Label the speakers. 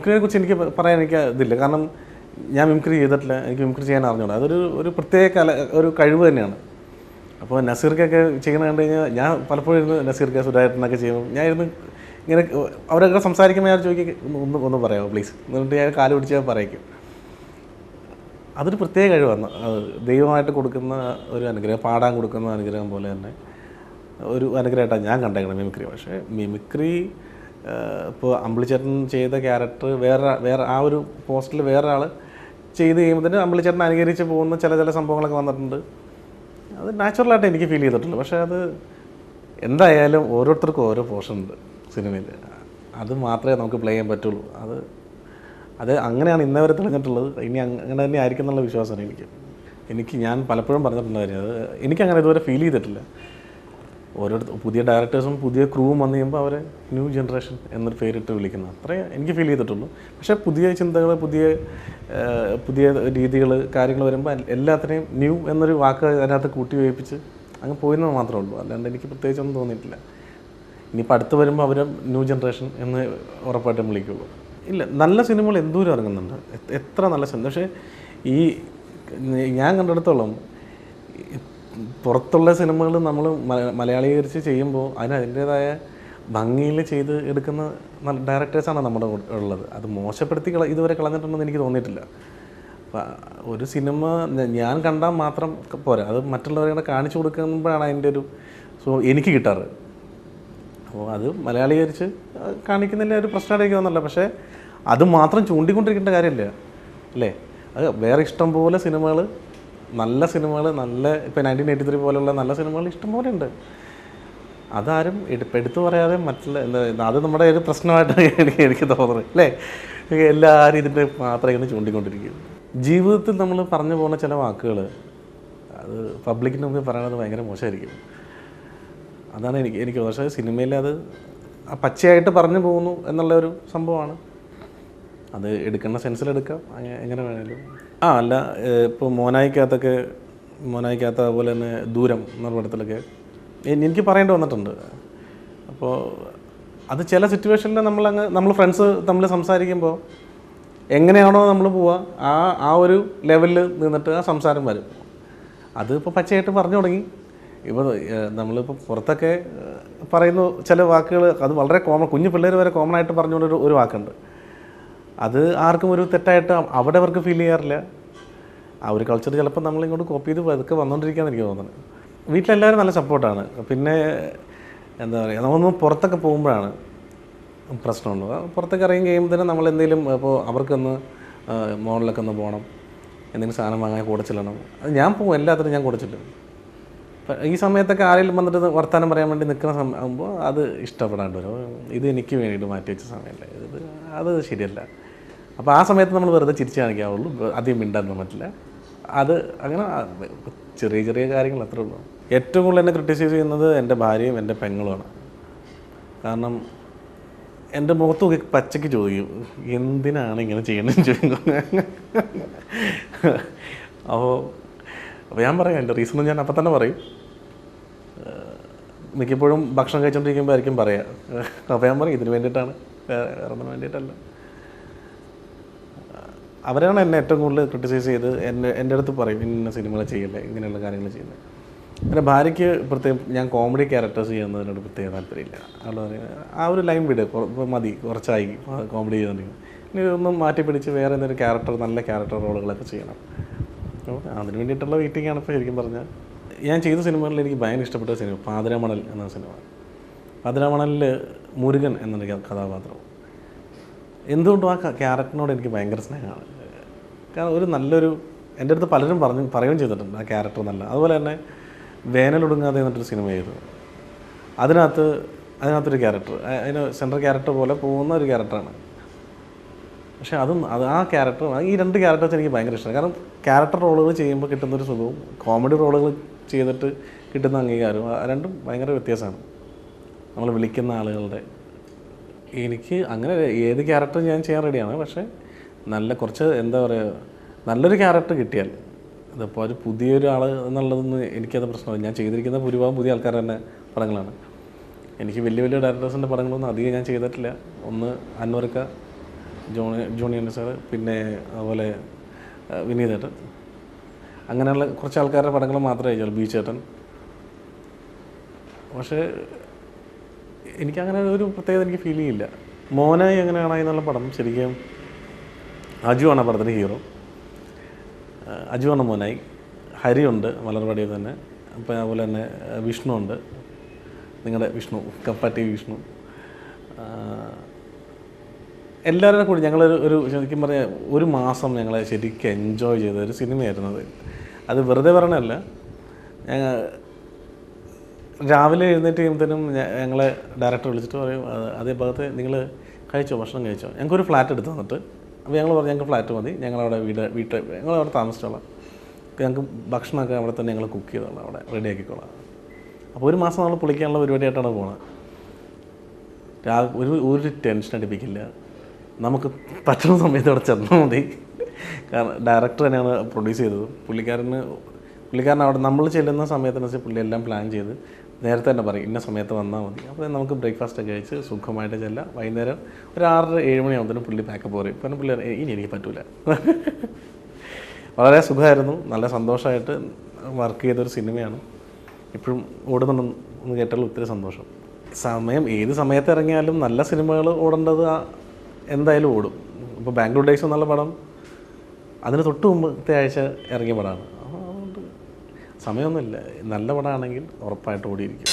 Speaker 1: മിമിക്രിയെ കുറിച്ച് എനിക്ക് പറയാൻ എനിക്ക് ഇതില്ല. കാരണം ഞാൻ മിമിക്രി ചെയ്തിട്ടില്ല, എനിക്ക് മിമിക്രി ചെയ്യാൻ അറിഞ്ഞൂടാ. ഒരു പ്രത്യേക ഒരു കഴിവ് തന്നെയാണ്. അപ്പോൾ നസീർക്കൊക്കെ ചെയ്യണ കണ്ടു കഴിഞ്ഞാൽ ഞാൻ പലപ്പോഴും ഇരുന്ന് നസീർക്ക് സുധാകരനൊക്കെ ചെയ്യുമ്പോൾ ഞാൻ ഇരുന്ന് ഇങ്ങനെ അവരൊക്കെ സംസാരിക്കുമ്പോൾ ഞാൻ ചോദിക്കും ഒന്ന് പറയാമോ പ്ലീസ്, എന്നിട്ട് ഞാൻ കാല് പിടിച്ചാൽ പറയിക്കും. അതൊരു പ്രത്യേക കഴിവാണ്. ദൈവമായിട്ട് കൊടുക്കുന്ന ഒരു അനുഗ്രഹം, പാടാൻ കൊടുക്കുന്ന അനുഗ്രഹം പോലെ തന്നെ ഒരു അനുഗ്രഹമായിട്ടാണ് ഞാൻ കണ്ടേക്കണം മിമിക്രി. പക്ഷേ മിമിക്രി ഇപ്പോൾ അമ്പിളിച്ചേട്ടൻ ചെയ്ത ക്യാരക്ടർ വേറെ ആ ഒരു പോസ്റ്റിൽ വേറെ ആൾ ചെയ്ത് കഴിയുമ്പോൾ അമ്പിളിച്ചേട്ടൻ അനുകരിച്ച് പോകുന്ന ചില സംഭവങ്ങളൊക്കെ വന്നിട്ടുണ്ട്. അത് നാച്ചുറലായിട്ട് എനിക്ക് ഫീൽ ചെയ്തിട്ടുള്ളൂ. പക്ഷേ അത് എന്തായാലും ഓരോരുത്തർക്കും ഓരോ പോർഷൻ ഉണ്ട് സിനിമയിൽ. അത് മാത്രമേ നമുക്ക് പ്ലേ ചെയ്യാൻ പറ്റുള്ളൂ. അത് അങ്ങനെയാണ് ഇന്നേ വരെ തെളിഞ്ഞിട്ടുള്ളത്. ഇനി അങ്ങനെ തന്നെ ആയിരിക്കും എന്നുള്ള വിശ്വാസമാണ് എനിക്ക് ഞാൻ പലപ്പോഴും പറഞ്ഞിട്ടുണ്ട് കാര്യം. അത് എനിക്കങ്ങനെ ഇതുവരെ ഫീൽ ചെയ്തിട്ടില്ല. പുതിയ ഡയറക്ടേഴ്സും പുതിയ ക്രൂവും വന്നു കഴിയുമ്പോൾ അവരെ ന്യൂ ജനറേഷൻ എന്നൊരു പേരിട്ട് വിളിക്കുന്നത് അത്രേ എനിക്ക് ഫീൽ ചെയ്തിട്ടുള്ളൂ. പക്ഷേ പുതിയ ചിന്തകൾ, പുതിയ രീതികൾ, കാര്യങ്ങൾ വരുമ്പോൾ എല്ലാത്തിനെയും ന്യൂ എന്നൊരു വാക്ക് അതിനകത്ത് കൂട്ടി വയ്പ്പിച്ച് അങ്ങ് പോയെന്ന് മാത്രമേ ഉള്ളൂ. അല്ലാണ്ട് എനിക്ക് പ്രത്യേകിച്ചൊന്നും തോന്നിയിട്ടില്ല. ഇനിയിപ്പോൾ അടുത്ത് വരുമ്പോൾ അവർ ന്യൂ ജനറേഷൻ എന്ന് ഉറപ്പായിട്ടും വിളിക്കുള്ളൂ. ഇല്ല, നല്ല സിനിമകൾ എന്തോരം ഇറങ്ങുന്നുണ്ട്, എത്ര നല്ല സിനിമ. പക്ഷേ ഞാൻ കണ്ടെടുത്തോളം പുറത്തുള്ള സിനിമകൾ നമ്മൾ മലയാളീകരിച്ച് ചെയ്യുമ്പോൾ അതിൻ്റേതായ ഭംഗിയിൽ ചെയ്ത് എടുക്കുന്ന ഡയറക്ടേഴ്സാണ് നമ്മുടെ ഉള്ളത്. അത് മോശപ്പെടുത്തി ഇതുവരെ കളഞ്ഞിട്ടുണ്ടെന്ന് എനിക്ക് തോന്നിയിട്ടില്ല. അപ്പം ഒരു സിനിമ ഞാൻ കണ്ടാൽ മാത്രം പോരാ, അത് മറ്റുള്ളവരെ കാണിച്ചു കൊടുക്കുമ്പോഴാണ് അതിൻ്റെ ഒരു എനിക്ക് കിട്ടാറ്. അപ്പോൾ അത് മലയാളീകരിച്ച് കാണിക്കുന്നതിൻ്റെ ഒരു പ്രശ്നമായിട്ട് തോന്നുന്നില്ല. പക്ഷേ അത് മാത്രം ചൂണ്ടിക്കൊണ്ടിരിക്കേണ്ട കാര്യമില്ല അല്ലേ. അത് വേറെ ഇഷ്ടം പോലെ സിനിമകൾ, നല്ല സിനിമകൾ, ഇപ്പോൾ 1983 പോലുള്ള നല്ല സിനിമകൾ ഇഷ്ടം പോലെ ഉണ്ട്. അതാരും എടുത്തു പറയാതെ അത് നമ്മുടെ ഒരു പ്രശ്നമായിട്ട് എനിക്ക് തോന്നുന്നത് അല്ലേ. എല്ലാവരും ഇതിൻ്റെ മാത്രം ഇങ്ങനെ ചൂണ്ടിക്കൊണ്ടിരിക്കും. ജീവിതത്തിൽ നമ്മൾ പറഞ്ഞു പോകുന്ന ചില വാക്കുകൾ അത് പബ്ലിക്കിന് മുമ്പിൽ പറയണത് ഭയങ്കര മോശമായിരിക്കും. അതാണ് എനിക്ക് പക്ഷേ സിനിമയിൽ അത് പച്ചയായിട്ട് പറഞ്ഞു പോകുന്നു എന്നുള്ള ഒരു സംഭവമാണ്. അത് എടുക്കുന്ന സെൻസിലെടുക്കാം, എങ്ങനെ വേണേലും. അല്ല, ഇപ്പോൾ മോനായിക്കകത്ത് അതുപോലെ തന്നെ ദൂരം എന്ന പടത്തിലൊക്കെ എനിക്ക് പറയേണ്ടി വന്നിട്ടുണ്ട്. അപ്പോൾ അത് ചില സിറ്റുവേഷനിൽ നമ്മൾ ഫ്രണ്ട്സ് തമ്മിൽ സംസാരിക്കുമ്പോൾ എങ്ങനെയാണോ നമ്മൾ പോവുക ആ ഒരു ലെവലിൽ നിന്നിട്ട് ആ സംസാരം വരും. അതിപ്പോൾ പച്ചയായിട്ട് പറഞ്ഞു തുടങ്ങി. ഇപ്പോൾ നമ്മളിപ്പോൾ പുറത്തൊക്കെ പറയുന്ന ചില വാക്കുകൾ അത് വളരെ കുഞ്ഞു പിള്ളേർ വരെ കോമൺ ആയിട്ട് പറഞ്ഞുകൊണ്ട് ഒരു വാക്കുണ്ട്. അത് ആർക്കും ഒരു തെറ്റായിട്ട് അവിടെ അവർക്ക് ഫീൽ ചെയ്യാറില്ല. ആ ഒരു കൾച്ചർ ചിലപ്പോൾ നമ്മളിങ്ങോട്ട് കോപ്പി ചെയ്ത് പതുക്കെ വന്നുകൊണ്ടിരിക്കുകയെന്ന് എനിക്ക് തോന്നുന്നത്. വീട്ടിലെല്ലാവരും നല്ല സപ്പോർട്ടാണ്. പിന്നെ എന്താ പറയുക, നമ്മളൊന്ന് പുറത്തൊക്കെ പോകുമ്പോഴാണ് പ്രശ്നമുള്ളൂ. പുറത്തൊക്കെ ഇറങ്ങി കഴിയുമ്പോൾ നമ്മൾ എന്തെങ്കിലും ഇപ്പോൾ അവർക്കൊന്ന് മോളിലൊക്കെ ഒന്ന് പോകണം, എന്തെങ്കിലും സാധനം വാങ്ങാൻ കൂടെ ചെല്ലണം. അത് ഞാൻ പോകും, എല്ലാത്തിനും ഞാൻ കൂടെ ചെല്ലും. ഈ സമയത്തൊക്കെ ആരെങ്കിലും വന്നിട്ട് വർത്തമാനം പറയാൻ വേണ്ടി നിൽക്കുന്ന സമയമാകുമ്പോൾ അത് ഇഷ്ടപ്പെടാണ്ട് വരും. ഇത് എനിക്ക് വേണ്ടിയിട്ട് മാറ്റി വെച്ച സമയമല്ലേ, അത് ശരിയല്ല. അപ്പോൾ ആ സമയത്ത് നമ്മൾ വെറുതെ ചിരിച്ച് കാണിക്കാവുള്ളൂ, അധികം മിണ്ടാനൊന്നും പറ്റില്ല. അത് അങ്ങനെ ചെറിയ കാര്യങ്ങൾ അത്രേ ഉള്ളൂ. ഏറ്റവും കൂടുതൽ എന്നെ ക്രിട്ടിസൈസ് ചെയ്യുന്നത് എൻ്റെ ഭാര്യയും എൻ്റെ പെങ്ങളുമാണ്. കാരണം എൻ്റെ മുഖത്ത് നോക്കി പച്ചയ്ക്ക് ചോദിക്കും, എന്തിനാണ് ഇങ്ങനെ ചെയ്യണമെന്ന് ചോദിക്കും. അപ്പോൾ ഞാൻ പറയാം, എൻ്റെ റീസണും ഞാൻ അപ്പം തന്നെ പറയും. മിക്കപ്പോഴും ഭക്ഷണം കഴിച്ചുകൊണ്ടിരിക്കുമ്പോൾ ആയിരിക്കും പറയാം. അപ്പോൾ ഞാൻ പറയും, ഇതിന് വേണ്ടിയിട്ടാണ്, വേറെ ഒന്നും വേണ്ടിയിട്ടല്ല. അവരാണ് എന്നെ ഏറ്റവും കൂടുതൽ ക്രിട്ടിസൈസ് ചെയ്ത് എൻ്റെ അടുത്ത് പറയും, ഇന്ന സിനിമകൾ ചെയ്യല്ലേ, ഇങ്ങനെയുള്ള കാര്യങ്ങൾ ചെയ്യുന്നത്. പിന്നെ ഭാര്യയ്ക്ക് പ്രത്യേകം ഞാൻ കോമഡി ക്യാരക്ടേഴ്സ് ചെയ്യുന്നതിനോട് പ്രത്യേക താല്പര്യമില്ല. അവൾ ആ ഒരു ലൈൻ വിട്, മതി, കുറച്ചായി കോമഡി ചെയ്തുകൊണ്ടിരിക്കും, ഇനി ഇതൊന്നും മാറ്റി പിടിച്ച് വേറെ എന്തെങ്കിലും ക്യാരക്ടർ, നല്ല ക്യാരക്ടർ റോളുകളൊക്കെ ചെയ്യണം. അപ്പോൾ അതിന് വേണ്ടിയിട്ടുള്ള വെയിറ്റിംഗാണ് ഇപ്പോൾ ശരിക്കും പറഞ്ഞാൽ. ഞാൻ ചെയ്ത സിനിമകളിൽ എനിക്ക് ഭയങ്കര ഇഷ്ടപ്പെട്ട സിനിമ പാതിരാമണൽ എന്ന സിനിമ. പാതിരാമണലിൽ മുരുകൻ എന്നൊരു കഥാപാത്രം, എന്തുകൊണ്ടും ആ ക്യാരക്ടറിനോട് എനിക്ക് ഭയങ്കര സ്നേഹമാണ്. കാരണം ഒരു നല്ലൊരു, എൻ്റെ അടുത്ത് പലരും പറയുകയും ചെയ്തിട്ടുണ്ട് ആ ക്യാരക്ടർ നല്ല. അതുപോലെ തന്നെ വേനലൊടുങ്ങാതെ എന്നിട്ടൊരു സിനിമ ചെയ്തു. അതിനകത്തൊരു ക്യാരക്ടർ, അതിന് സെൻട്രൽ ക്യാരക്ടർ പോലെ പോകുന്ന ഒരു ക്യാരക്ടറാണ്. പക്ഷേ ആ ക്യാരക്ടർ, ഈ രണ്ട് ക്യാരക്ടേഴ്സ് എനിക്ക് ഭയങ്കര ഇഷ്ടമാണ്. കാരണം ക്യാരക്ടർ റോളുകൾ ചെയ്യുമ്പോൾ കിട്ടുന്നൊരു സുഖവും കോമഡി റോളുകൾ ചെയ്തിട്ട് കിട്ടുന്ന അംഗീകാരവും രണ്ടും ഭയങ്കര വ്യത്യാസമാണ്. നമ്മൾ വിളിക്കുന്ന ആളുകളുടെ, എനിക്ക് അങ്ങനെ ഏത് ക്യാരക്ടർ ഞാൻ ചെയ്യാൻ റെഡിയാണ്. പക്ഷേ കുറച്ച് എന്താ പറയുക, നല്ലൊരു ക്യാരക്ടർ കിട്ടിയാൽ, ഇതിപ്പോൾ ഒരു പുതിയൊരാൾ എന്നുള്ളതൊന്നും എനിക്കത് പ്രശ്നമില്ല. ഞാൻ ചെയ്തിരിക്കുന്ന ഭൂരിഭാഗം പുതിയ ആൾക്കാർ തന്നെ പടങ്ങളാണ്. എനിക്ക് വലിയ ഡയറക്ടേഴ്സിൻ്റെ പടങ്ങളൊന്നും അധികം ഞാൻ ചെയ്തിട്ടില്ല. ഒന്ന് അൻവർക്ക, ജോണി സാറ്, പിന്നെ അതുപോലെ വിനീതേട്ടൻ, അങ്ങനെയുള്ള കുറച്ച് ആൾക്കാരുടെ പടങ്ങൾ മാത്രമേ അയച്ചുള്ളൂ, ബി ചേട്ടൻ. പക്ഷേ എനിക്കങ്ങനെ ഒരു പ്രത്യേകത എനിക്ക് ഫീൽ ചെയ്യില്ല. മോനായി എങ്ങനെയാണായി എന്നുള്ള പടം ശരിക്കും അജുവാണ് ആ പടത്തിൻ്റെ ഹീറോ. അജുവാണ് മോനായി. ഹരിയുണ്ട് മലർവാടിയിൽ തന്നെ. അപ്പോൾ അതുപോലെ തന്നെ വിഷ്ണു ഉണ്ട്, നിങ്ങളുടെ വിഷ്ണു, കപ്പാറ്റി വിഷ്ണു. എല്ലാവരുടെ കൂടി ഞങ്ങൾ ശരിക്കും പറയാം ഒരു മാസം ഞങ്ങൾ ശരിക്കും എൻജോയ് ചെയ്ത ഒരു സിനിമയായിരുന്നു അത്. അത് വെറുതെ പറയണതല്ല. രാവിലെ എഴുന്നേറ്റ് കഴിയുമ്പോഴത്തേനും ഞങ്ങളെ ഡയറക്ടർ വിളിച്ചിട്ട് പറയും, അതേ ഭാഗത്ത് നിങ്ങൾ കഴിച്ചോ, ഭക്ഷണം കഴിച്ചോ. ഞങ്ങൾക്കൊരു ഫ്ലാറ്റ് എടുത്ത് തന്നിട്ട്, അപ്പോൾ ഞങ്ങൾ പറഞ്ഞു ഞങ്ങൾക്ക് ഫ്ലാറ്റ് മതി, ഞങ്ങളവിടെ ഞങ്ങളവിടെ താമസിച്ചോളാം, ഞങ്ങൾക്ക് ഭക്ഷണമൊക്കെ അവിടെ തന്നെ ഞങ്ങൾ കുക്ക് ചെയ്തോളാം, അവിടെ റെഡിയാക്കിക്കോളാം. അപ്പോൾ ഒരു മാസം നമ്മൾ പൊളിക്കാനുള്ള പരിപാടിയായിട്ടാണ് പോകുന്നത്. ഒരു ടെൻഷൻ അടിപ്പിക്കില്ല, നമുക്ക് പറ്റുന്ന സമയത്ത് അവിടെ ചെന്നാൽ മതി. കാരണം ഡയറക്ടർ തന്നെയാണ് പ്രൊഡ്യൂസ് ചെയ്തത്. പുള്ളിക്കാരൻ അവിടെ നമ്മൾ ചെല്ലുന്ന സമയത്തനുസരിച്ച് പുള്ളി എല്ലാം പ്ലാൻ ചെയ്ത് നേരത്തെ തന്നെ പറയും ഇന്ന സമയത്ത് വന്നാൽ മതി. അപ്പോൾ നമുക്ക് ബ്രേക്ക്ഫാസ്റ്റൊക്കെ കഴിച്ച് സുഖമായിട്ട് ചെല്ലാം. വൈകുന്നേരം ഒരു 6-7 മണിയാകുമ്പോഴത്തേനും പുള്ളി പാക്കപ്പ് പറയും. പിന്നെ പുള്ളി ഇനി എനിക്ക് പറ്റൂല. വളരെ സുഖമായിരുന്നു, നല്ല സന്തോഷമായിട്ട് വർക്ക് ചെയ്തൊരു സിനിമയാണ്. ഇപ്പോഴും ഓടുന്നുണ്ടെന്ന് കേട്ടാൽ ഒത്തിരി സന്തോഷം. ഏത് സമയത്ത് ഇറങ്ങിയാലും നല്ല സിനിമകൾ ഓടേണ്ടത് എന്തായാലും ഓടും. ഇപ്പോൾ ബാംഗ്ലൂർ ഡേയ്സ് എന്നുള്ള പടം അതിന് തൊട്ട് മുമ്പത്തെ ആഴ്ച ഇറങ്ങിയ പടമാണ്. അതുകൊണ്ട് സമയമൊന്നുമില്ല, നല്ല പടമാണെങ്കിൽ ഉറപ്പായിട്ട് ഓടിയിരിക്കും.